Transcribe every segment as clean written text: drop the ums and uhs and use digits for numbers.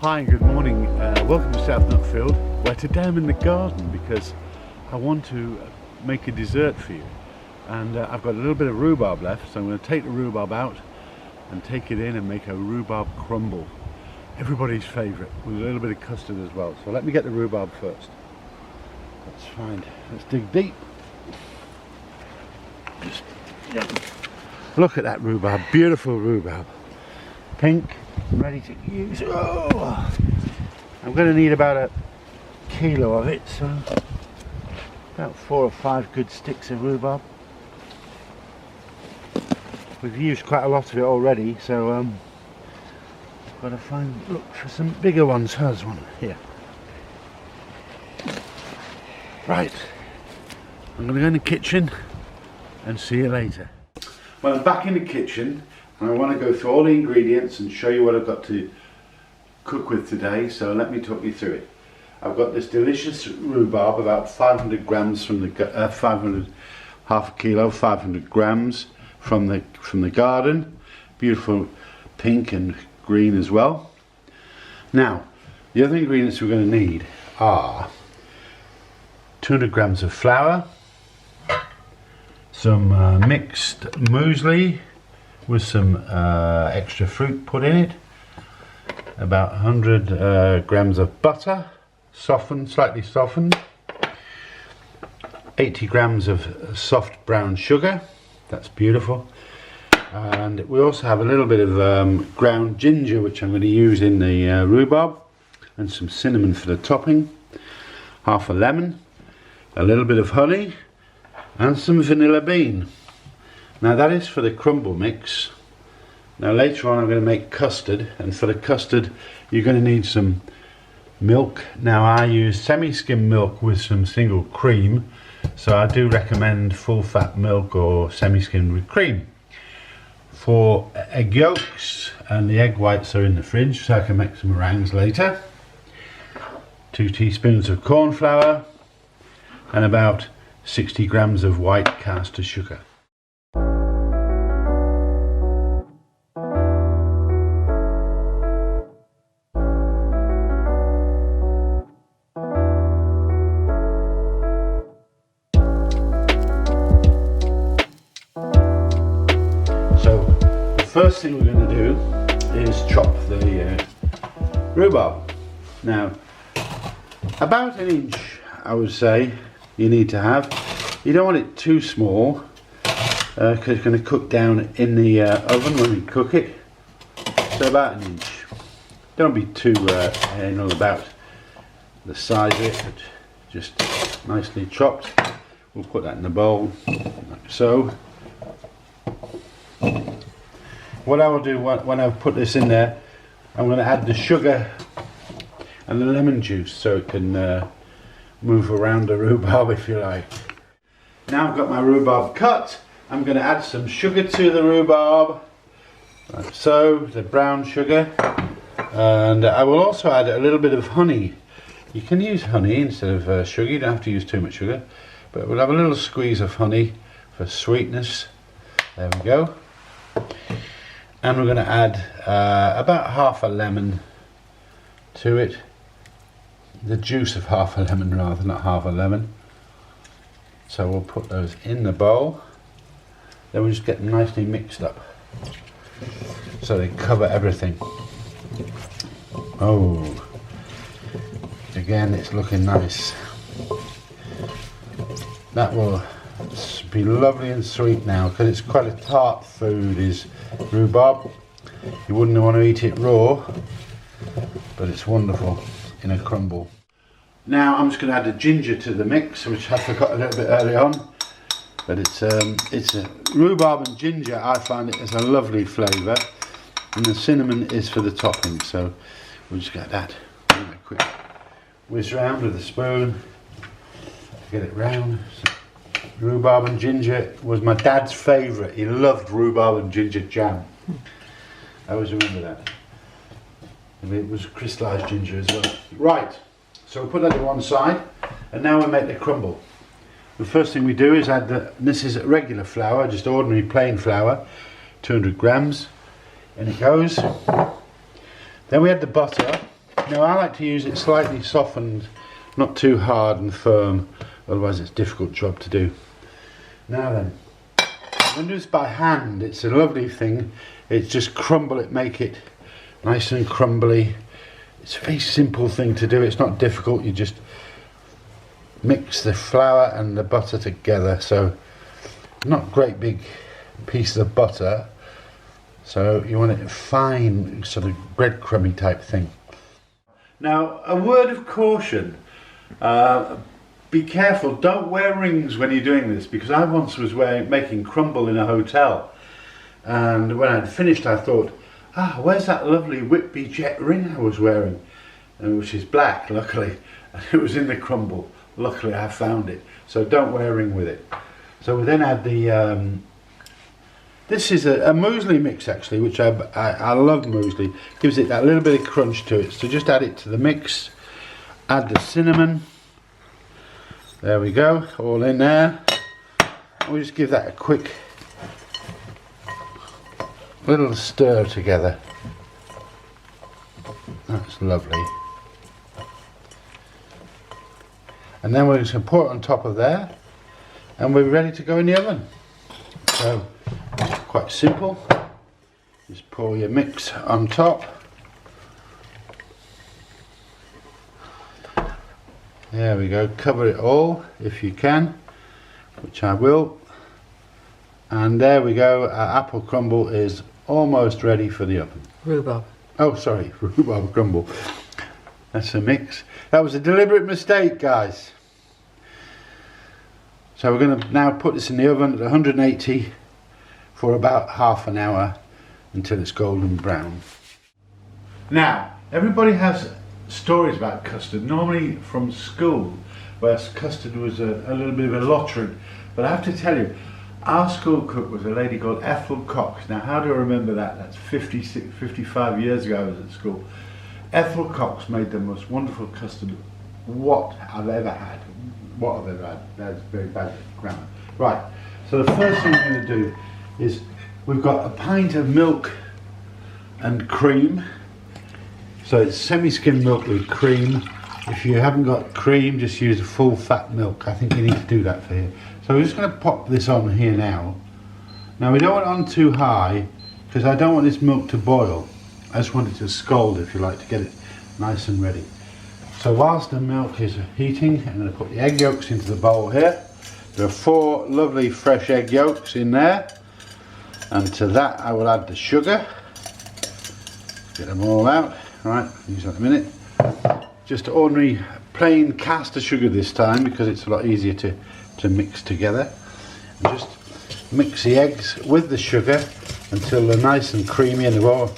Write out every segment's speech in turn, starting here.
Hi and good morning. Welcome to South Nutfield, where today I'm in the garden because I want to make a dessert for you. And I've got a little bit of rhubarb left, so I'm going to take the rhubarb out and take it in and make a rhubarb crumble. Everybody's favourite, with a little bit of custard as well. So let me get the rhubarb first. Let's dig deep. Look at that rhubarb, beautiful rhubarb. Pink, ready to use. Oh, I'm going to need about a kilo of it, so about 4 or 5 good sticks of rhubarb. We've used quite a lot of it already, so I've got to look for some bigger ones. Here's one here. Right, I'm going to go in the kitchen and see you later. Well, I'm back in the kitchen and I want to go through all the ingredients and show you what I've got to cook with today, so let me talk you through it. I've got this delicious rhubarb, about 500 grams from the half a kilo, 500 grams from the garden, beautiful pink and green as well. Now, the other ingredients we're going to need are 200 grams of flour, some mixed muesli with some extra fruit put in it, about 100 grams of butter, slightly softened, 80 grams of soft brown sugar, that's beautiful, and we also have a little bit of ground ginger which I'm going to use in the rhubarb, and some cinnamon for the topping, half a lemon, a little bit of honey, and some vanilla bean. Now that is for the crumble mix. Now later on I'm going to make custard, and for the custard you're going to need some milk. Now I use semi-skim milk with some single cream, so I do recommend full fat milk or semi-skim with cream. For egg yolks, and the egg whites are in the fridge so I can make some meringues later. 2 teaspoons of corn flour and about 60 grams of white caster sugar. First thing we're going to do is chop the rhubarb. Now, about an inch I would say you need to have. You don't want it too small because it's going to cook down in the oven when we cook it. So about an inch. Don't be too anal about the size of it, but just nicely chopped. We'll put that in the bowl like so. What I will do when I put this in there, I'm going to add the sugar and the lemon juice so it can move around the rhubarb if you like. Now I've got my rhubarb cut, I'm going to add some sugar to the rhubarb, like so, the brown sugar, and I will also add a little bit of honey. You can use honey instead of sugar, you don't have to use too much sugar, but we'll have a little squeeze of honey for sweetness. There we go. And we're going to add about half a lemon to it, the juice of half a lemon rather, not half a lemon. So we'll put those in the bowl, then we'll just get them nicely mixed up so they cover everything. Oh, again it's looking nice. That will be lovely and sweet now, because it's quite a tart food, is rhubarb. You wouldn't want to eat it raw, but it's wonderful in a crumble. Now I'm just going to add the ginger to the mix, which I forgot a little bit early on, but it's a rhubarb and ginger. I find it as a lovely flavour, and the cinnamon is for the topping, so we'll just get that. Give it a quick whiz round with a spoon to get it round. So, rhubarb and ginger was my dad's favourite. He loved rhubarb and ginger jam. I always remember that. And it was crystallised ginger as well. Right, so we'll put that to one side, and now we'll make the crumble. The first thing we do is add this is regular flour, just ordinary plain flour, 200 grams, and it goes. Then we add the butter, Now I like to use it slightly softened, not too hard and firm, otherwise it's a difficult job to do. Now then, when you do this by hand, it's a lovely thing. It's just crumble it, make it nice and crumbly. It's a very simple thing to do, it's not difficult. You just mix the flour and the butter together, so not great big pieces of butter, so you want it fine, sort of breadcrumby type thing. Now, a word of caution, be careful, don't wear rings when you're doing this, because I once was making crumble in a hotel, and when I'd finished I thought, where's that lovely Whitby jet ring I was wearing, which is black luckily, and it was in the crumble. Luckily I found it, so don't wear a ring with it. So we then add the, this is a muesli mix actually, which I love muesli, gives it that little bit of crunch to it. So just add it to the mix, add the cinnamon, there we go, all in there. And we just give that a quick little stir together. That's lovely. And then we're just going to pour it on top of there, and we're ready to go in the oven. So it's quite simple. Just pour your mix on top. There we go, cover it all if you can, which I will. And there we go, our apple crumble is almost ready for the oven. Rhubarb. Oh sorry, rhubarb crumble. That's a mix. That was a deliberate mistake, guys. So we're going to now put this in the oven at 180 for about half an hour until it's golden brown. Now, everybody has stories about custard, normally from school, where custard was a little bit of a lottery. But I have to tell you, our school cook was a lady called Ethel Cox. Now, how do I remember that? That's 55 years ago I was at school. Ethel Cox made the most wonderful custard what I've ever had. What I've ever had. That's very bad grammar. Right, so the first thing we're going to do is we've got a pint of milk and cream. So it's semi-skimmed milk with cream. If you haven't got cream, just use a full fat milk. I think you need to do that for here. So we're just going to pop this on here now. Now we don't want it on too high, because I don't want this milk to boil. I just want it to scald, if you like, to get it nice and ready. So whilst the milk is heating, I'm going to put the egg yolks into the bowl here. There are 4 lovely fresh egg yolks in there, and to that I will add the sugar. Get them all out. Right, use that in a minute. Just ordinary plain caster sugar this time, because it's a lot easier to mix together. And just mix the eggs with the sugar until they're nice and creamy and they've all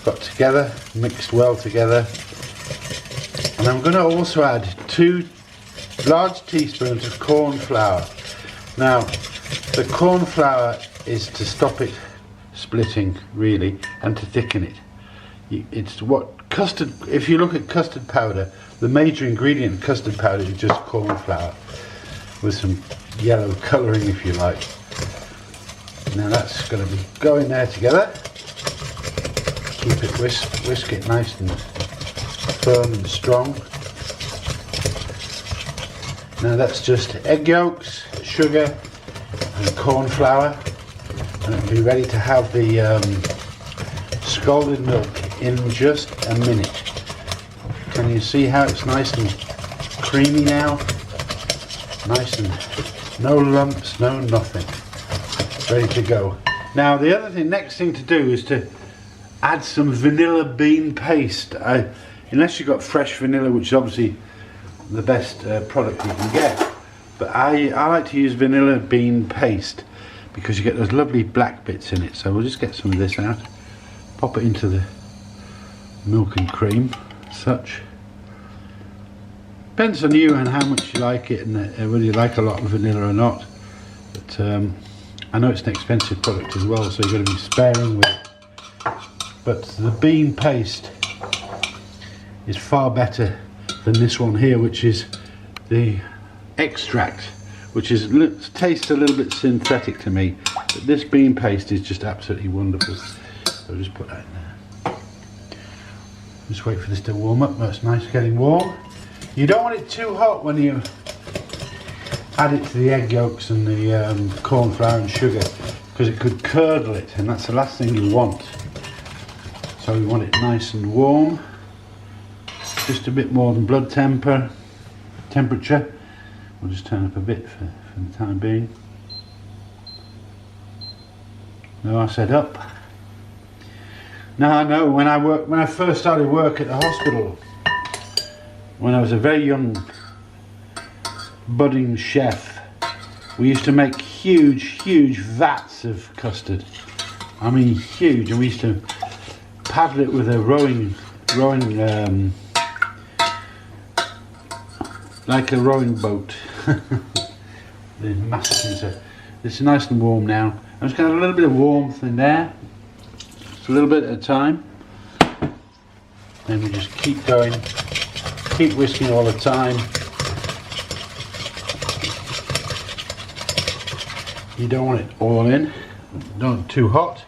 got together, mixed well together. And I'm going to also add 2 large teaspoons of corn flour. Now, the corn flour is to stop it splitting, really, and to thicken it. It's what custard, if you look at custard powder, the major ingredient in custard powder is just corn flour with some yellow colouring, if you like. Now that's going to be going there together. Keep it, whisk it nice and firm and strong. Now that's just egg yolks, sugar and corn flour, and it'll be ready to have the scalded milk in just a minute. Can you see how it's nice and creamy now? Nice and no lumps, no nothing. Ready to go. Now the other thing, next thing to do is to add some vanilla bean paste. Unless you've got fresh vanilla, which is obviously the best product you can get, but I like to use vanilla bean paste because you get those lovely black bits in it. So we'll just get some of this out, pop it into the milk and cream, such. Depends on you and how much you like it, and whether you like a lot of vanilla or not. But I know it's an expensive product as well, so you've got to be sparing with it. But the bean paste is far better than this one here, which is the extract, which tastes a little bit synthetic to me. But this bean paste is just absolutely wonderful. So just put that in there. Just wait for this to warm up. That's nice, getting warm. You don't want it too hot when you add it to the egg yolks and the corn flour and sugar, because it could curdle it, and that's the last thing you want. So we want it nice and warm, just a bit more than blood temperature. We'll just turn up a bit for the time being. Now I said up. Now I know when I first started work at the hospital, when I was a very young budding chef, we used to make huge vats of custard. I mean huge, and we used to paddle it with a rowing like a rowing boat. The massive. So this is nice and warm now. I'm just going to have a little bit of warmth in there, just a little bit at a time. Then we just keep going, keep whisking all the time. You don't want it all in, not too hot.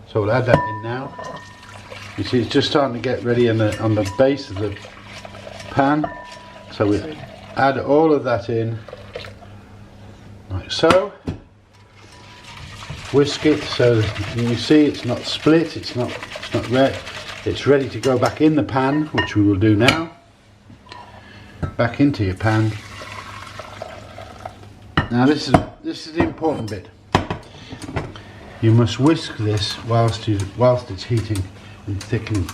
So we'll add that in now. You see, it's just starting to get ready on the base of the pan. So we add all of that in, like so. Whisk it so you see it's not split, it's not red. It's ready to go back in the pan, which we will do now. Back into your pan. Now this is the important bit. You must whisk this whilst it's heating and thickening,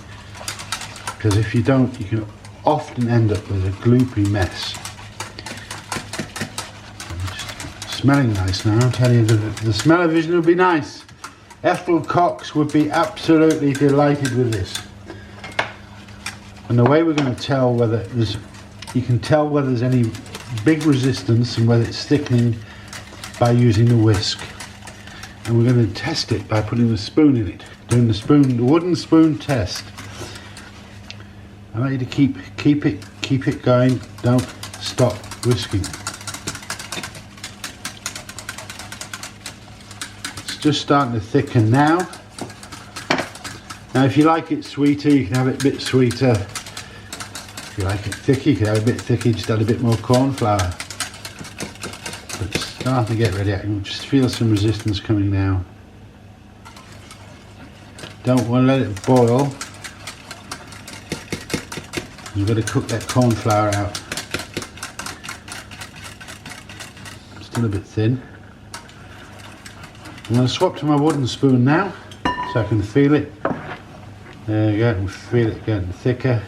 because if you don't, you can often end up with a gloopy mess. Smelling nice now, I'll tell you, the smell-o-vision will be nice. Ethel Cox would be absolutely delighted with this. And the way we're going to tell whether you can tell whether there's any big resistance and whether it's thickening by using the whisk. And we're going to test it by putting the spoon in it, doing the wooden spoon test. I want you to keep it going, don't stop whisking. Just starting to thicken now. Now if you like it sweeter, you can have it a bit sweeter. If you like it thicker, you can have it a bit thicker, just add a bit more corn flour. But it's starting to get ready. I can just feel some resistance coming now. Don't want to let it boil. You've got to cook that corn flour out. Still a bit thin. I'm going to swap to my wooden spoon now, so I can feel it. There you go, I can feel it getting thicker.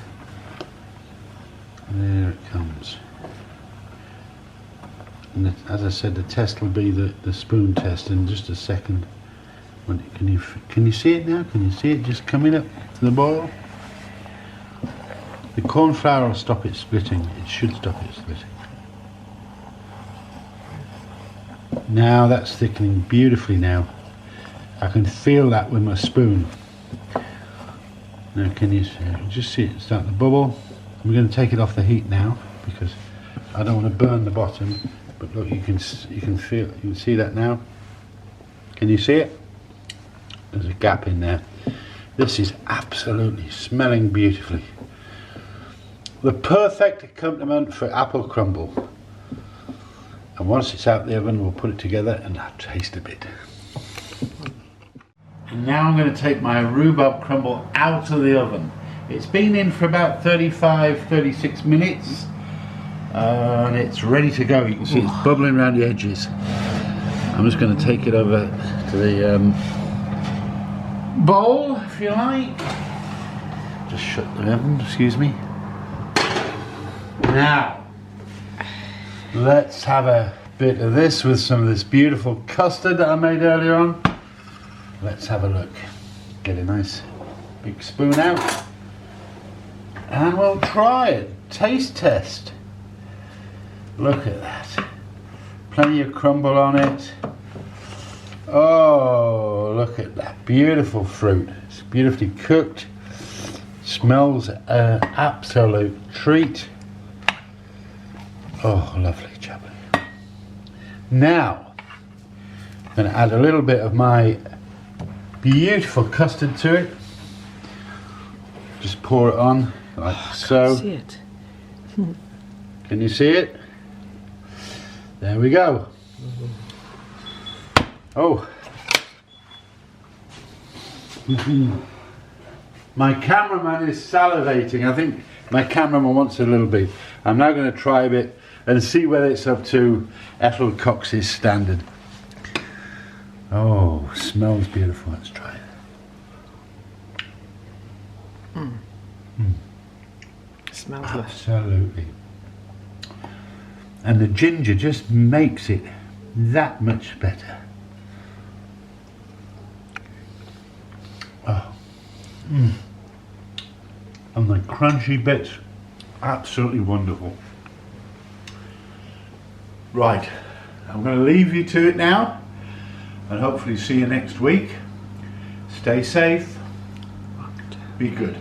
There it comes. And as I said, the test will be the spoon test in just a second. Can you see it now? Can you see it just coming up to the boil? The corn flour will stop it splitting. It should stop it splitting. Now that's thickening beautifully now. I can feel that with my spoon. Now can you just see it starting to bubble? I'm going to take it off the heat now because I don't want to burn the bottom. But look, you can feel, you can see that now. Can you see it? There's a gap in there. This is absolutely smelling beautifully. The perfect accompaniment for apple crumble. And once it's out the oven, we'll put it together and I'll taste a bit. And now I'm going to take my rhubarb crumble out of the oven. It's been in for about 35-36 minutes and it's ready to go. You can see it's bubbling around the edges. I'm just going to take it over to the bowl, if you like. Just shut the oven, excuse me. Now, let's have a bit of this with some of this beautiful custard that I made earlier on. Let's have a look. Get a nice big spoon out. And we'll try it. Taste test. Look at that. Plenty of crumble on it. Oh, look at that. Beautiful fruit. It's beautifully cooked. Smells an absolute treat. Oh, lovely, jubbly. Now, I'm going to add a little bit of my beautiful custard to it. Just pour it on like so. See it. Can you see it? There we go. Oh. My cameraman is salivating. I think my cameraman wants a little bit. I'm now going to try a bit and see whether it's up to Ethel Cox's standard. Oh, smells beautiful. Let's try it. Smells good. Absolutely. And the ginger just makes it that much better. Oh. And the crunchy bits, absolutely wonderful. Right, I'm going to leave you to it now and hopefully see you next week. Stay safe, be good.